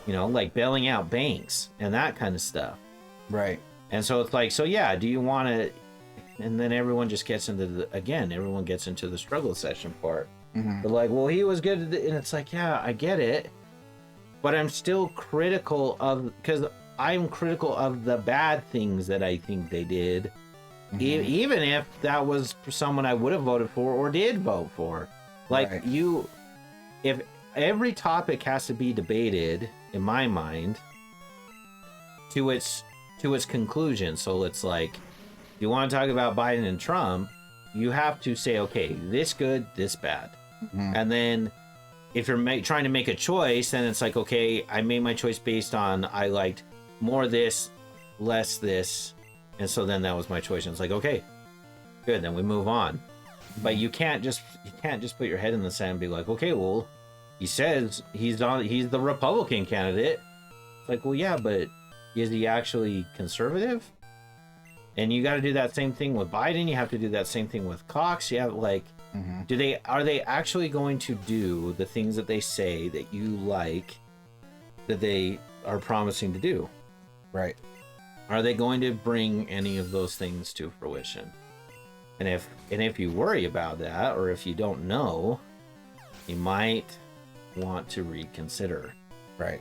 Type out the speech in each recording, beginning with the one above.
like bailing out banks and that kind of stuff. Right. And so it's like, so yeah, do you want to? And then everyone just gets everyone gets into the struggle session part. Mm-hmm. But like, well, he was good at it. And it's like, yeah, I get it. But I'm still critical because I'm critical of the bad things that I think they did. Mm-hmm. Even if that was someone I would have voted for or did vote for. Like right. If every topic has to be debated, in my mind, to its conclusion. So it's like, if you want to talk about Biden and Trump, you have to say, okay, this good, this bad. Mm-hmm. And then if you're trying to make a choice, then it's like, okay, I made my choice based on I liked more this, less this. And so then that was my choice. And it's like, okay, good, then we move on. But you can't just put your head in the sand and be like, okay, well, he says he's the Republican candidate. It's like, well, yeah, but is he actually conservative? And you got to do that same thing with Biden. You have to do that same thing with Cox. You have like, are they actually going to do the things that they say that you like, that they are promising to do? Right. Are they going to bring any of those things to fruition? And if you worry about that, or if you don't know, you might want to reconsider. Right.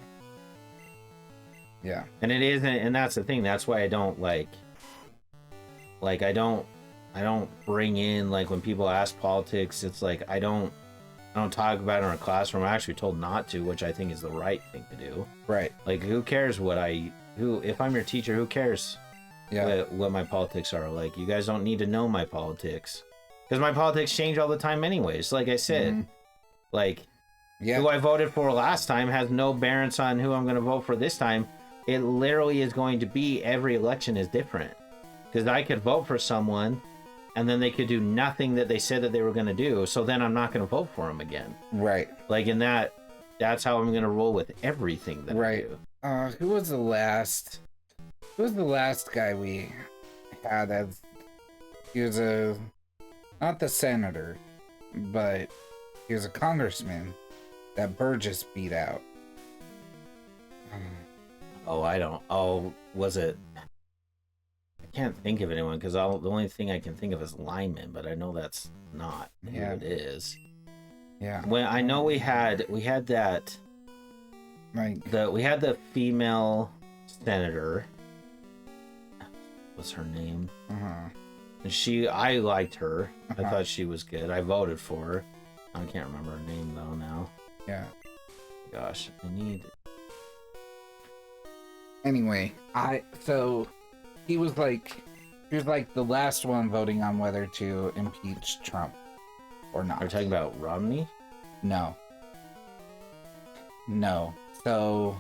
Yeah. And it isn't, and that's the thing. That's why I don't I don't bring in, like, when people ask politics, it's like I don't talk about it in a classroom. I'm actually told not to, which I think is the right thing to do. Right. Like, who cares if I'm your teacher, who cares what my politics are? Like, you guys don't need to know my politics, because my politics change all the time anyways. Like I said, who I voted for last time has no bearance on who I'm going to vote for this time. It literally is going to be, every election is different, because I could vote for someone and then they could do nothing that they said that they were going to do, so then I'm not going to vote for them again. Right. Like, in that's how I'm going to roll with everything that I do. Who was the last guy we had as, he was not the senator, but he was a congressman that Burgess beat out. Was it? I can't think of anyone, because the only thing I can think of is Lyman, but I know that's not who it is. Yeah. When I know we had that, we had the female senator. What's her name? And I liked her. I thought she was good. I voted for her. I can't remember her name though now. Yeah. Gosh, I need. Anyway, he was like the last one voting on whether to impeach Trump or not. Are you talking about Romney? No. So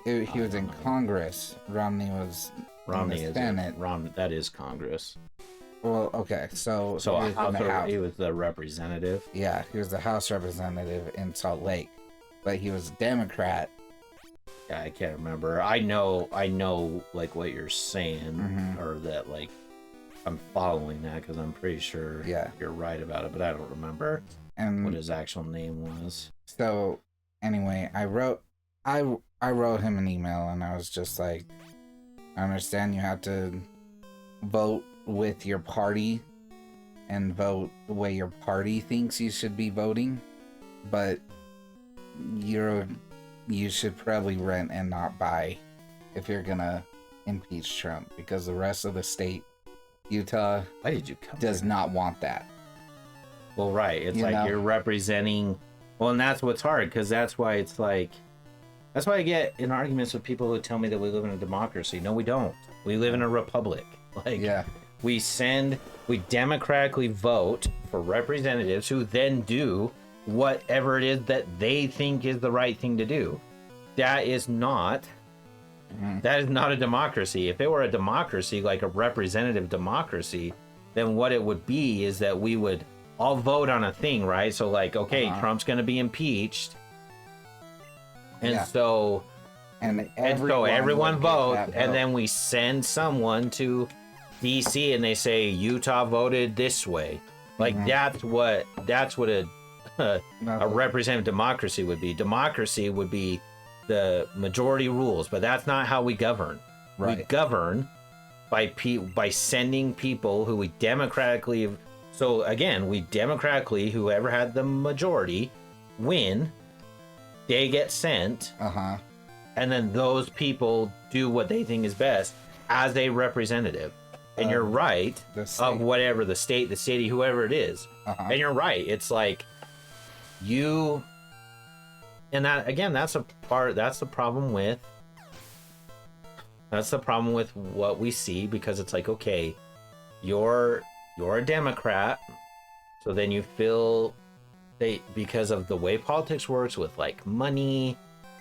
he was in Congress. Romney was in the Senate. That is Congress. Well, okay, so he was the representative. Yeah, he was the House representative in Salt Lake, but he was a Democrat. Yeah, I can't remember. I know, like, what you're saying, or that, like, I'm following that, because I'm pretty sure you're right about it, but I don't remember what his actual name was. So, anyway, I wrote him an email, and I was just like, I understand you have to vote with your party and vote the way your party thinks you should be voting, but you should probably rent and not buy if you're gonna impeach Trump, because the rest of the state, Utah, does not want that. Well, right. It's you're representing. Well, and that's what's hard, because that's why I get in arguments with people who tell me that we live in a democracy. No, we don't. We live in a republic. We democratically vote for representatives who then do whatever it is that they think is the right thing to do. That is not a democracy. If it were a democracy, like a representative democracy, then what it would be is that we would all vote on a thing, right? So, like, okay, Trump's going to be impeached. And so everyone votes, and then we send someone to DC and they say Utah voted this way. Like, that's what a representative democracy would be. Democracy would be the majority rules, but that's not how we govern. Right. We govern by sending people who we democratically. So again, we democratically, whoever had the majority, win. They get sent. And then those people do what they think is best as a representative. And you're right, of whatever the state, the city, whoever it is. And you're right. It's like you. And that again, that's the problem with what we see, because it's like, okay, you're a Democrat, so then you feel because of the way politics works with like money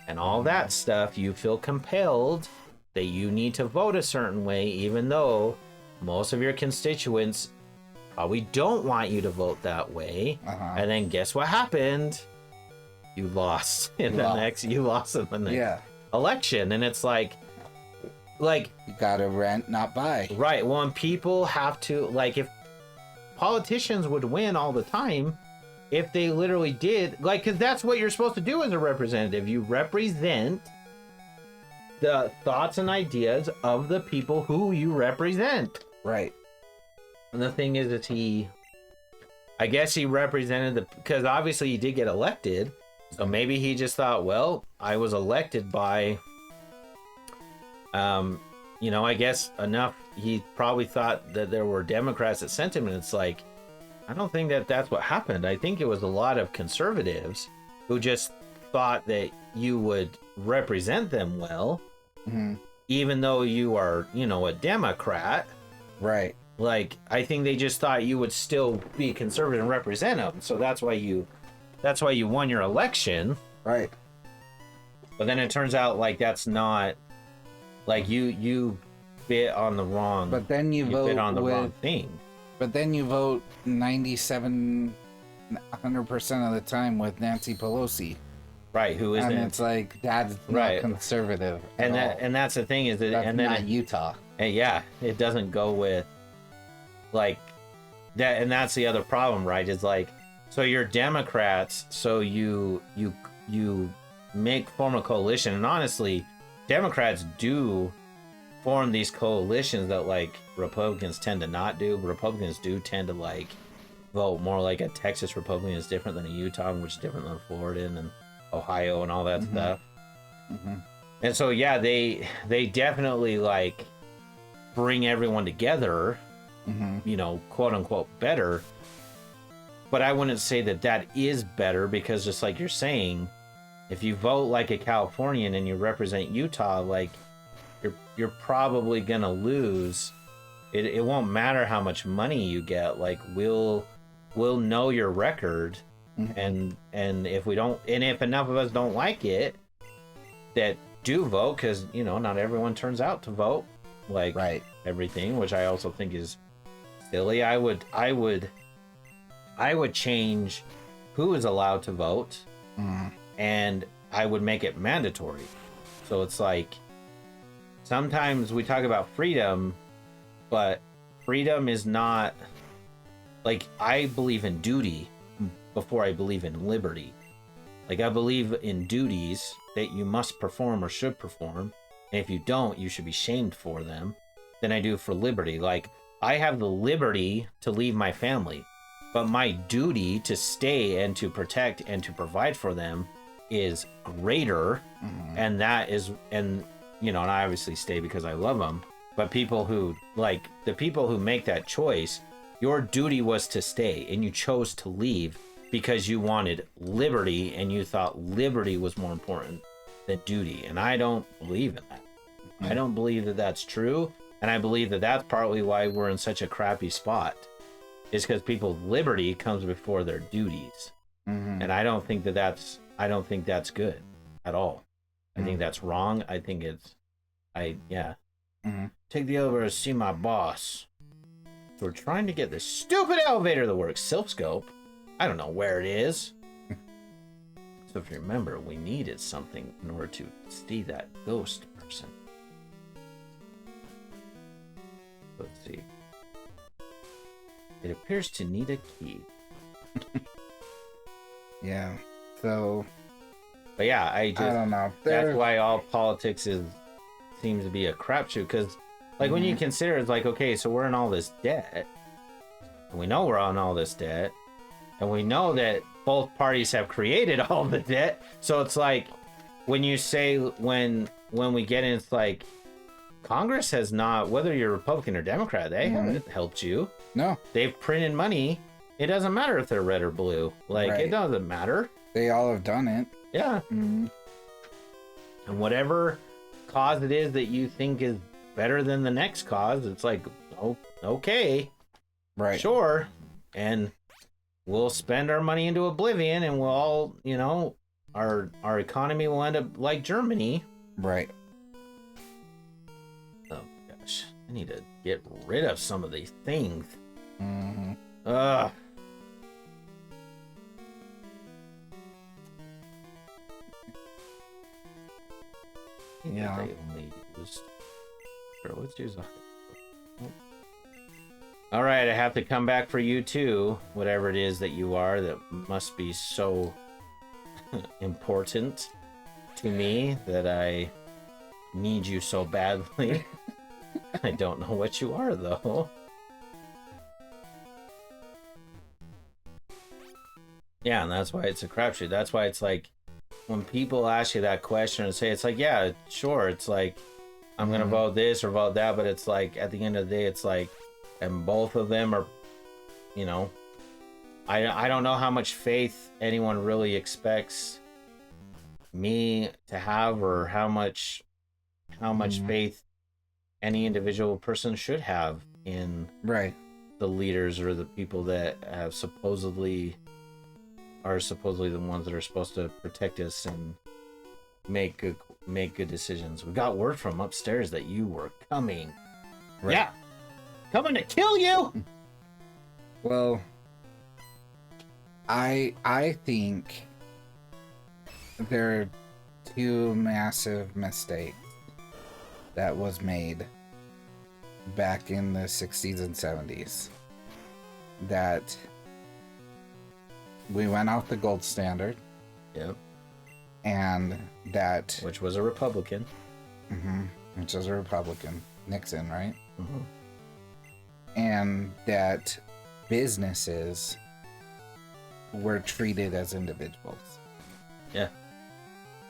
and all that stuff, you feel compelled that you need to vote a certain way, even though most of your constituents probably don't want you to vote that way. And then guess what happened? You lost in the next election. And it's like you gotta rent, not buy. Right. Well, and people have to, like, if politicians would win all the time, if they literally did, like, because that's what you're supposed to do as a representative. You represent the thoughts and ideas of the people who you represent. Right. And the thing is I guess he represented because obviously he did get elected. So maybe he just thought, well, I was elected by, I guess enough. He probably thought that there were Democrats that sent him, and it's like, I don't think that's what happened. I think it was a lot of conservatives who just thought that you would represent them well, even though you are, a Democrat. Right. Like, I think they just thought you would still be conservative and represent them. So that's why you won your election. Right. But then it turns out like that's not, like, you bit on the wrong. But then you vote bit on the wrong thing. But then you vote 100% of the time with Nancy Pelosi. Right, who isn't. And it's like, that's not conservative. And that's the thing is that, that's and then not Utah. And yeah, it doesn't go with like that, and that's the other problem, right? Is like, so you're Democrats, so you form a coalition, and honestly, Democrats do form these coalitions that like Republicans tend to not do. Republicans do tend to like vote more like a Texas Republican is different than a Utah, which is different than Florida and Ohio and all that stuff. And so yeah, they definitely like bring everyone together, quote unquote better. But I wouldn't say that is better, because just like you're saying, if you vote like a Californian and you represent Utah, like you're probably gonna lose. It won't matter how much money you get. Like we'll know your record, and if we don't, and if enough of us don't like it, that do vote, because not everyone turns out to vote like everything, which I also think is silly. I would change who is allowed to vote, and I would make it mandatory. So it's like, sometimes we talk about freedom, but freedom is not, like, I believe in duty before I believe in liberty. Like, I believe in duties that you must perform or should perform, and if you don't, you should be shamed for them, than I do for liberty. Like, I have the liberty to leave my family, but my duty to stay and to protect and to provide for them is greater. And that is, and I obviously stay because I love them, but people who, like, the people who make that choice, your duty was to stay, and you chose to leave because you wanted liberty, and you thought liberty was more important than duty. And I don't believe in that. I don't believe that that's true. And I believe that that's partly why we're in such a crappy spot, is because people's liberty comes before their duties. And I don't think that's good at all. I think that's wrong. I think take the elevator to see my boss. We're trying to get this stupid elevator that works. Silpscope. I don't know where it is. So if you remember, we needed something in order to see that ghost person. Let's see. It appears to need a key. Yeah. So But yeah, I don't know. That's why all politics seems to be a crapshoot. Because, like, when you consider it's like, okay, so we're in all this debt, and we know we're on all this debt, and we know that both parties have created all the debt. So it's like, when you say when we get in, it's like Congress has not, whether you're Republican or Democrat, they haven't helped you. No, they've printed money. It doesn't matter if they're red or blue. Like, it doesn't matter. They all have done it. Yeah. And whatever cause it is that you think is better than the next cause, it's like, oh, okay, right, sure, and we'll spend our money into oblivion, and we'll all, you know, our economy will end up like Germany. Right. Oh gosh, I need to get rid of some of these things. Yeah. They only used. Sure, let's use a. All right, I have to come back for you too. Whatever it is that you are, that must be so important to me that I need you so badly. I don't know what you are though. Yeah, and that's why it's a crapshoot. That's why it's like, when people ask you that question and say, it's like, yeah, sure, it's like, I'm gonna vote this or vote that, but it's like, at the end of the day, it's like, and both of them are, you know, I don't know how much faith anyone really expects me to have, or how much faith any individual person should have in the leaders or the people that have supposedly the ones that are supposed to protect us and make good decisions. We got word from upstairs that you were coming. Right. Yeah, coming to kill you. Well, I think there are two massive mistakes that was made back in the 60s and 70s. That we went off the gold standard. Yep. And that... Which was a Republican. Which was a Republican. Nixon, right? And that businesses were treated as individuals. Yeah.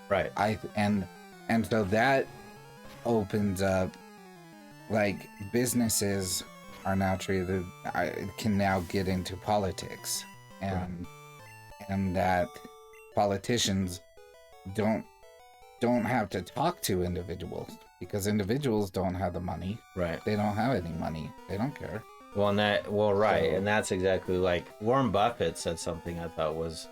Right. And so that opens up, like, businesses are now treated... can now get into politics. And that politicians don't have to talk to individuals, because individuals don't have the money. Right. They don't have any money. They don't care. Well, and that's exactly, like, Warren Buffett said something I thought was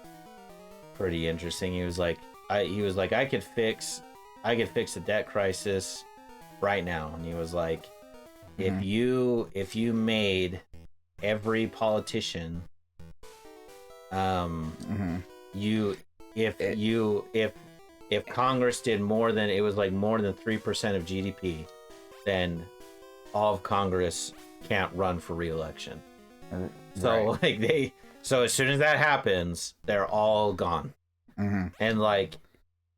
pretty interesting. He was like, I could fix the debt crisis right now. And he was like, if you made every politician if Congress did more than 3% of GDP, then all of Congress can't run for re-election. So so as soon as that happens, they're all gone. And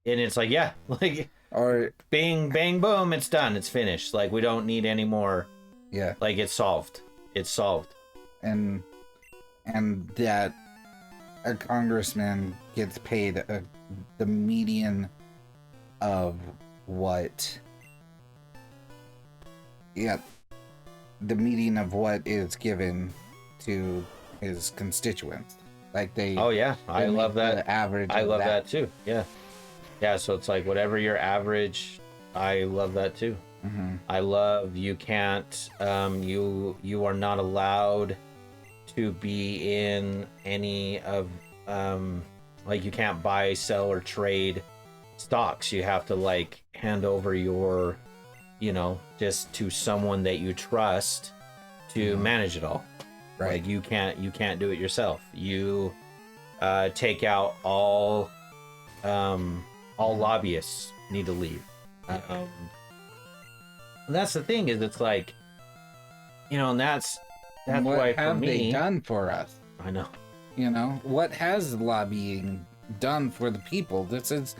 it's like, yeah, like, or bing bang boom, it's done, it's finished. Like, we don't need any more. Yeah, like, it's solved. And that a congressman gets paid the median of what is given to his constituents. Like, they... Oh yeah, I love that. Average. I love that too. Yeah. So it's like, whatever your average, I love that too. I love, you can't, you are not allowed to be in any of, like, you can't buy, sell, or trade stocks. You have to, like, hand over your, just to someone that you trust to manage it all. Right. Like, you can't do it yourself. You take out all lobbyists need to leave. And that's the thing, is it's like, and that's what why, for have me, they done for us? I know. What has lobbying done for the people. This is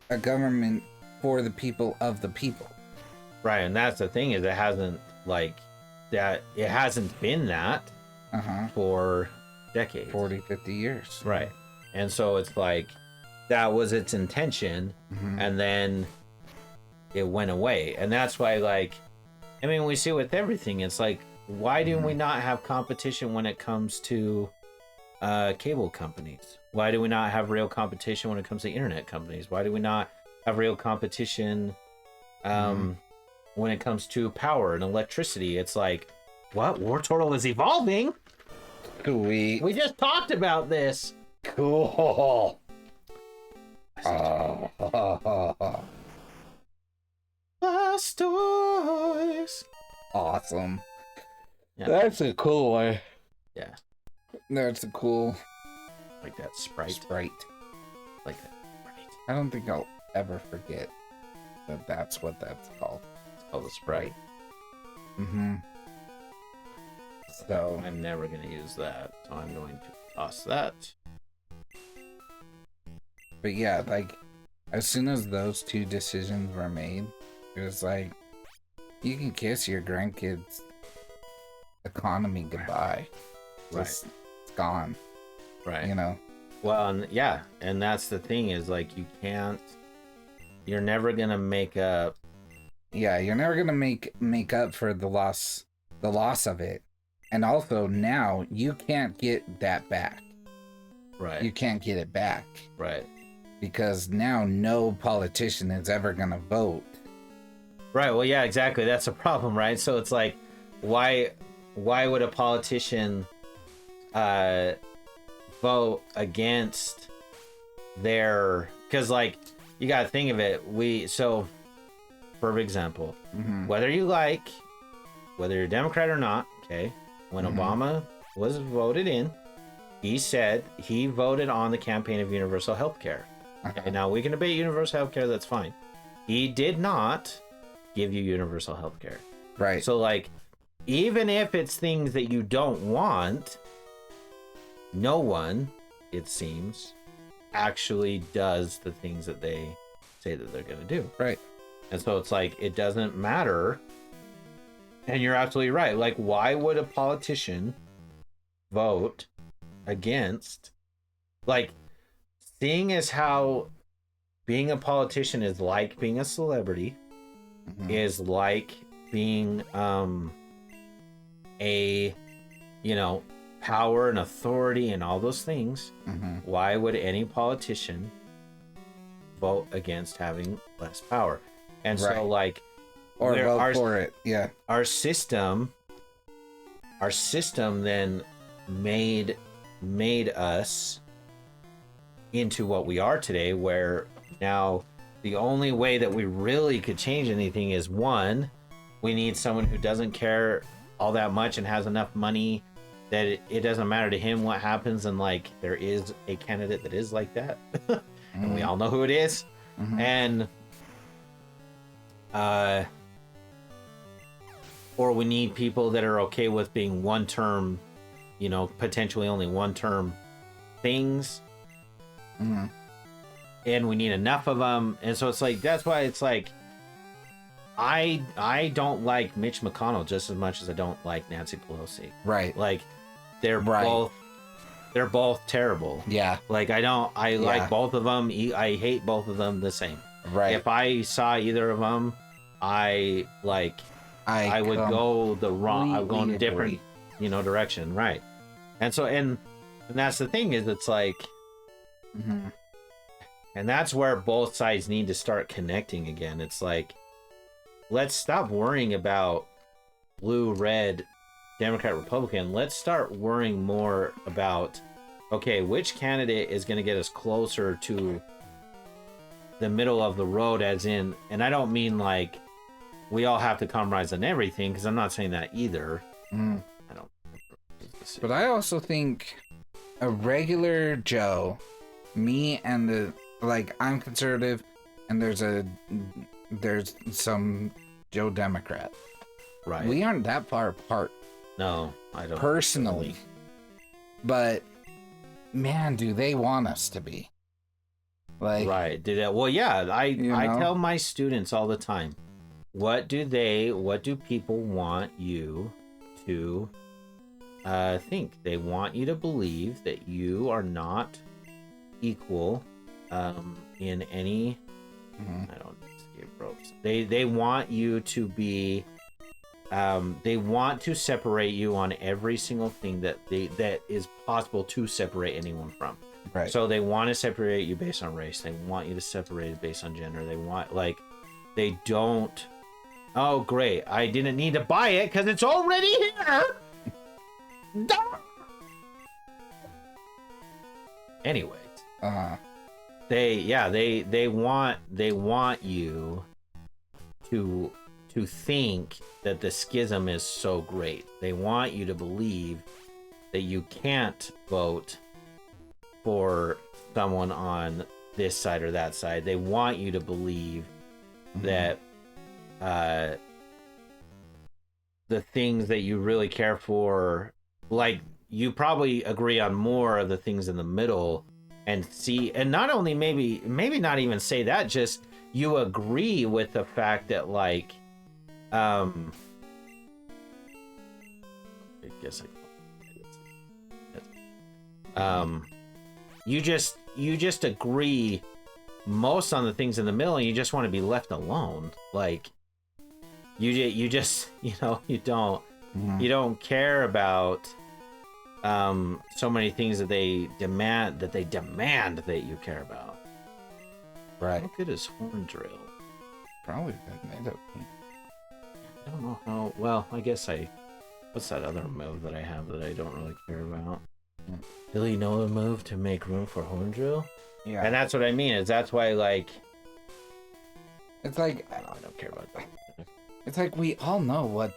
a government for the people of the people. Right, and that's the thing, is it hasn't been that for decades. 40, 50 years. Right. And so it's like that was its intention, and then it went away. And that's why, like, I mean, we see with everything, it's like, why do we not have competition when it comes to cable companies? Why do we not have real competition when it comes to internet companies? Why do we not have real competition when it comes to power and electricity? It's like, what? War Turtle is evolving? Sweet. We just talked about this. Cool. Blastoise. Awesome. Yeah. That's a cool one. Yeah. That's a cool Like that sprite. Like that sprite. I don't think I'll ever forget that that's what that's called. It's called a sprite. So I'm never going to use that, so I'm going to toss that. But yeah, like, as soon as those two decisions were made, it was like, you can kiss your grandkids' economy goodbye. Right. It's gone. Right. You know? Well, and yeah, and that's the thing, is like, you're never going to make up. Yeah, you're never gonna make up for the loss of it. And also now you can't get that back. Right. You can't get it back. Right. Because now no politician is ever gonna vote. Right. Well, yeah, exactly. That's a problem, right? So it's like, why would a politician vote against their? Because, like, you got to think of it. For example, whether you're Democrat or not, okay, when Obama was voted in, he said he voted on the campaign of universal health care. Okay, now we can debate universal health care, that's fine. He did not give you universal health care. Right. So, like, even if it's things that you don't want, no one, it seems, actually does the things that they say that they're going to do. Right. And so it's like, it doesn't matter. And you're absolutely right. Like, why would a politician vote against, like, seeing as how being a politician is like being a celebrity, is like being a, power and authority and all those things. Why would any politician vote against having less power? And so, like, or vote for it. Yeah. Our system then made us into what we are today, where now the only way that we really could change anything is, one, we need someone who doesn't care all that much and has enough money that it doesn't matter to him what happens, and, like, there is a candidate that is like that. And we all know who it is. And or we need people that are okay with being one term, potentially only one term things. And we need enough of them. And so it's like, that's why it's like, I don't like Mitch McConnell just as much as I don't like Nancy Pelosi. Right. Like, they're both terrible. Yeah. Like, I like both of them. I hate both of them the same. Right. If I saw either of them, I would go the wrong. I would go in a different, direction. Right. And so, and that's the thing, is it's like, and that's where both sides need to start connecting again. It's like, let's stop worrying about blue, red, Democrat, Republican. Let's start worrying more about, okay, which candidate is going to get us closer to the middle of the road, as in, and I don't mean like we all have to compromise on everything, because I'm not saying that either. I don't. But I also think a regular Joe, me and I'm conservative, and there's some Joe Democrat. Right. We aren't that far apart. No, I don't. Personally. But man, do they want us to be? Like, right. Well, yeah, I tell my students all the time, what do people want you to think? They want you to believe that you are not equal in any I don't escape ropes. They want you to be they want to separate you on every single thing that is possible to separate anyone from. Right. So they want to separate you based on race. They want you to separate it based on gender. They want, they don't. Oh, great! I didn't need to buy it because it's already here. Anyways, they want you to think that the schism is so great. They want you to believe that you can't vote for someone on this side or that side. They want you to believe that the things that you really care for, like, you probably agree on more of the things in the middle, and not only maybe not even say that, just you agree with the fact that, like, I guess you just agree most on the things in the middle, and you just want to be left alone. Like, you just you don't care about so many things that they demand that you care about. Right. How good is Horn Drill? Probably been made up. I don't know how well. I guess what's that other move that I have that I don't really care about? Do you know a move to make room for Horn Drill? Yeah. And that's what I mean. Is that's why, like, it's like I don't care about that. It's like we all know what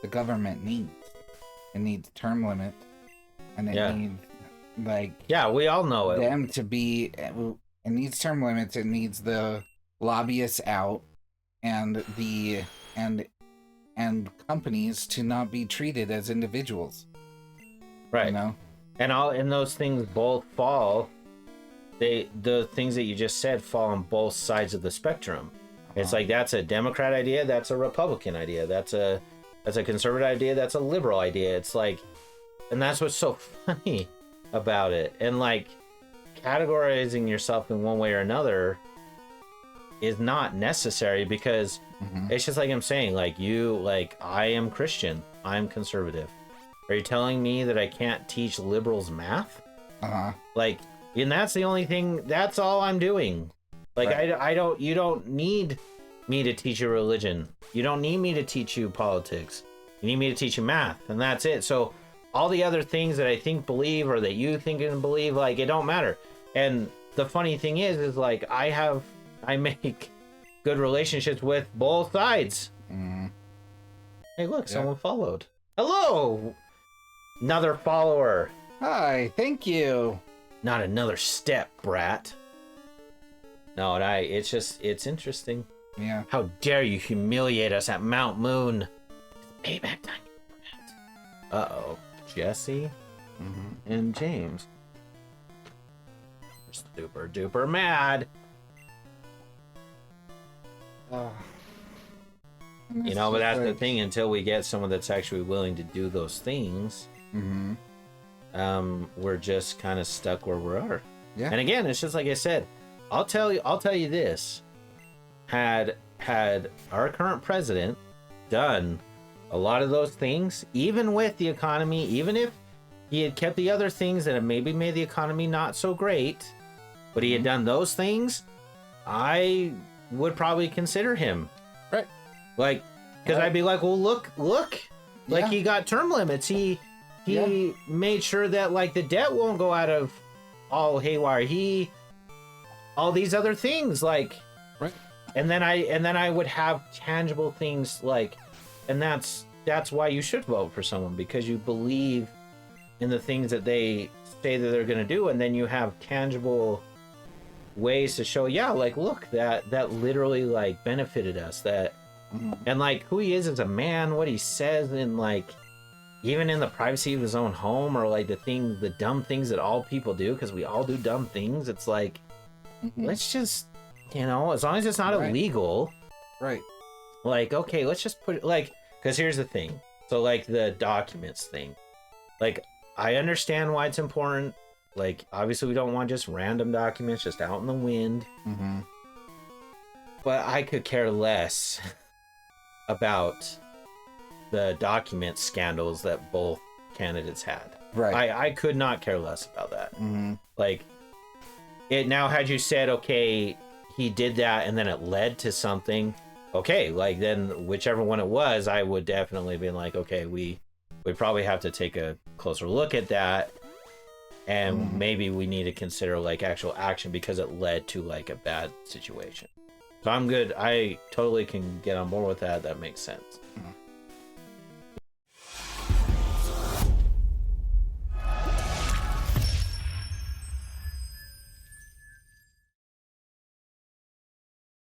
the government needs. It needs term limit, and it needs, like, we all know it. Them to be. It needs term limits. It needs the lobbyists out, and and companies to not be treated as individuals. Right. You know? And those things both fall. The things that you just said fall on both sides of the spectrum. It's like, that's a Democrat idea, that's a Republican idea, that's a conservative idea, that's a liberal idea. It's like, and that's what's so funny about it. And, like, categorizing yourself in one way or another is not necessary, because it's just like I'm saying, like, I am Christian, I'm conservative. Are you telling me that I can't teach liberals math? Like, and that's the only thing, that's all I'm doing. Like, right. You don't need me to teach you religion. You don't need me to teach you politics. You need me to teach you math, and that's it. So all the other things that I think believe, or that you think and believe, like, it don't matter. And the funny thing is like, I make good relationships with both sides. Hey, look, someone followed. Hello! Another follower. Hi, thank you. Not another step, brat. No, it's interesting. Yeah. How dare you humiliate us at Mount Moon? Payback time. Uh-oh. Jesse and James. They're super duper mad. But that's the thing. Until we get someone that's actually willing to do those things, we're just kind of stuck where we are. Yeah. And again, it's just like I said. I'll tell you this. Had our current president done a lot of those things, even with the economy, even if he had kept the other things that have maybe made the economy not so great, but he had done those things, I would probably consider him. Right. Like, because I'd be like, well, look. Like, he got term limits. He made sure that, like, the debt won't go out of all haywire. All these other things, like, right. And then I would have tangible things, like, and that's why you should vote for someone, because you believe in the things that they say that they're going to do, and then you have tangible ways to show, like, look, that literally, like, benefited us, that and, like, who he is as a man, what he says, and, like, even in the privacy of his own home, or like the dumb things that all people do, because we all do dumb things. It's like, let's just, as long as it's not illegal, right? Like, okay, let's just put it like, because here's the thing. So like the documents thing, like I understand why it's important. Like obviously we don't want just random documents just out in the wind. But I could care less about the document scandals that both candidates had. Right. I could not care less about that. Like, it now, had you said, okay, he did that and then it led to something, okay, like then whichever one it was, I would definitely be like, okay, we probably have to take a closer look at that, and maybe we need to consider like actual action because it led to like a bad situation. So I'm good. I totally can get on board with that. That makes sense.